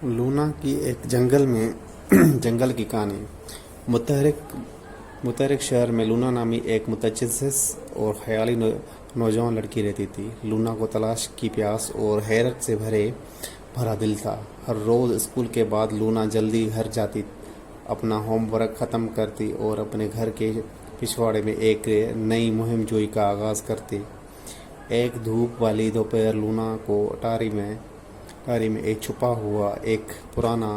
لونا کی ایک جنگل کی کہانی۔ متحرک شہر میں لونا نامی ایک متجسس اور خیالی نوجوان لڑکی رہتی تھی۔ لونا کو تلاش کی پیاس اور حیرت سے بھرا دل تھا۔ ہر روز اسکول کے بعد لونا جلدی گھر جاتی، اپنا ہوم ورک ختم کرتی اور اپنے گھر کے پچھواڑے میں ایک نئی مہم جوئی کا آغاز کرتی۔ ایک دھوپ والی دوپہر لونا کو اٹاری میں ایک چھپا ہوا ایک پرانا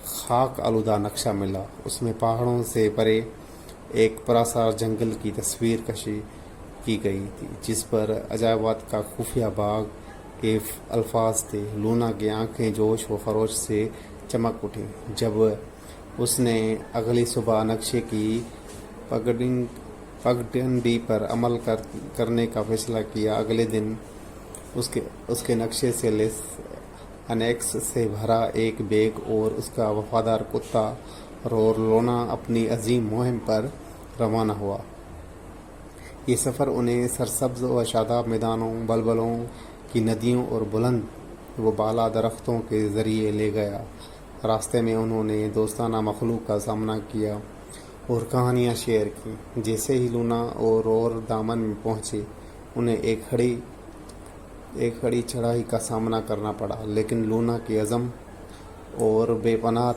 خاک آلودہ نقشہ ملا۔ اس میں پہاڑوں سے پرے ایک پراسرار جنگل کی تصویر کشی کی گئی تھی، جس پر عجائبات کا خفیہ باغ کے الفاظ تھے۔ لونا کی آنکھیں جوش و خروش سے چمک اٹھیں جب اس نے اگلی صبح نقشے کی پگڈنڈی پر عمل کرنے کا فیصلہ کیا۔ اگلے دن اس کے نقشے سے لیس انیکس سے بھرا ایک بیگ اور اس کا وفادار کتا اور لونا اپنی عظیم مہم پر روانہ ہوا۔ یہ سفر انہیں سرسبز و شاداب میدانوں، بلبلوں کی ندیوں اور بلند و بالا درختوں کے ذریعے لے گیا۔ راستے میں انہوں نے دوستانہ مخلوق کا سامنا کیا اور کہانیاں شیئر کی۔ جیسے ہی لونا اور دامن میں پہنچے، انہیں ایک کھڑی چڑھائی کا سامنا کرنا پڑا، لیکن لونا کے عزم اور بے پناہ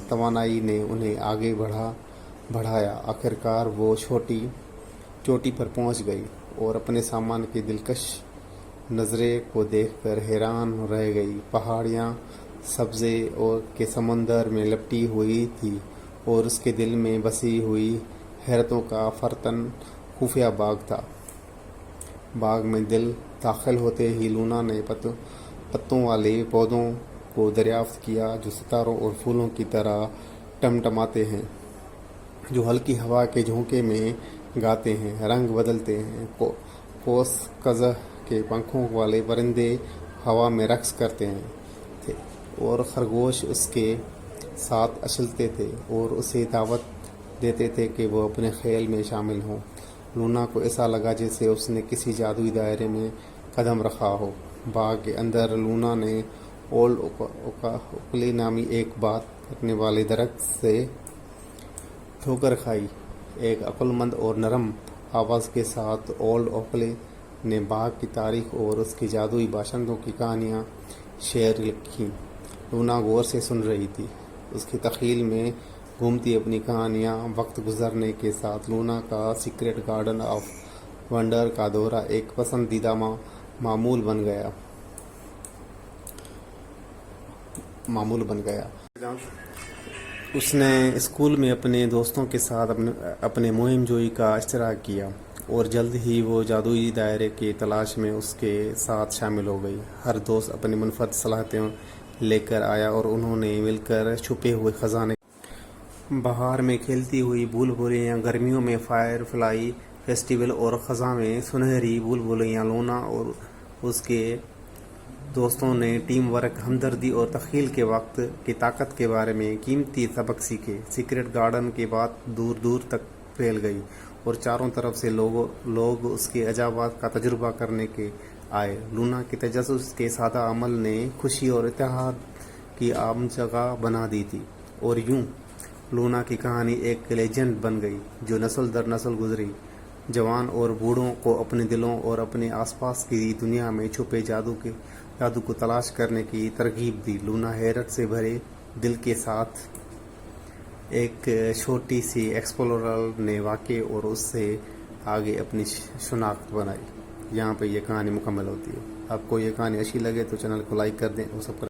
توانائی نے انہیں آگے بڑھایا۔ آخرکار وہ چوٹی پر پہنچ گئی اور اپنے سامان کی دلکش نظارے کو دیکھ کر حیران رہ گئی۔ پہاڑیاں سبزے کے سمندر میں لپٹی ہوئی تھی اور اس کے دل میں بسی ہوئی حیرتوں کا فرتن خفیہ باغ تھا۔ باغ میں داخل ہوتے ہی لونا نے پتوں والے پودوں کو دریافت کیا، جو ستاروں اور پھولوں کی طرح ٹمٹماتے ہیں، جو ہلکی ہوا کے جھونکے میں گاتے ہیں، رنگ بدلتے ہیں۔ قوس قزح کے پنکھوں والے پرندے ہوا میں رقص کرتے تھے اور خرگوش اس کے ساتھ اچھلتے تھے اور اسے دعوت دیتے تھے کہ وہ اپنے کھیل میں شامل ہوں۔ لونا کو ایسا لگا جیسے اس نے کسی جادوئی دائرے میں قدم رکھا ہو۔ باغ کے اندر لونا نے اولڈ اوکلی نامی ایک بات کرنے والے درخت سے ٹھوکر کھائی۔ ایک عقل مند اور نرم آواز کے ساتھ اولڈ اوکلی نے باغ کی تاریخ اور اس کے جادوئی باشندوں کی کہانیاں شیئر کیں۔ لونا غور سے سن رہی تھی، اس کی تخیل میں گھومتی اپنی کہانیاں۔ وقت گزرنے کے ساتھ لونا کا سیکرٹ گارڈن آف ونڈر کا دورہ ایک پسندیدہ معمول بن گیا۔ اس نے اسکول میں اپنے دوستوں کے ساتھ اپنے مہم جوئی کا اشتراک کیا اور جلد ہی وہ جادوئی دائرے کی تلاش میں اس کے ساتھ شامل ہو گئی۔ ہر دوست اپنی منفرد صلاحیتیں لے کر آیا اور انہوں نے مل کر چھپے ہوئے خزانے۔ بہار میں کھیلتی ہوئی بھول بھلیاں، گرمیوں میں فائر فلائی فیسٹیول اور خزاں میں سنہری بھول بھلیاں۔ لونا اور اس کے دوستوں نے ٹیم ورک، ہمدردی اور تخیل کے وقت کی طاقت کے بارے میں قیمتی سبق سیکھے۔ سیکرٹ گارڈن کی بات دور دور تک پھیل گئی اور چاروں طرف سے لوگ اس کے عجائبات کا تجربہ کرنے کے آئے۔ لونا کے تجسس کے سادہ عمل نے خوشی اور اتحاد کی عام جگہ بنا دی تھی، اور یوں لونا کی کہانی ایک لیجنڈ بن گئی جو نسل در نسل گزری۔ جوان اور بوڑھوں کو اپنے دلوں اور اپنے آس پاس کی دنیا میں چھپے جادو کو تلاش کرنے کی ترغیب دی۔ لونا حیرت سے بھرے دل کے ساتھ ایک چھوٹی سی ایکسپلورر نے واقعے اور اس سے آگے اپنی شناخت بنائی۔ یہاں پہ یہ کہانی مکمل ہوتی ہے۔ آپ کو یہ کہانی اچھی لگے تو چینل کو لائک کر دیں اور سبسکرائب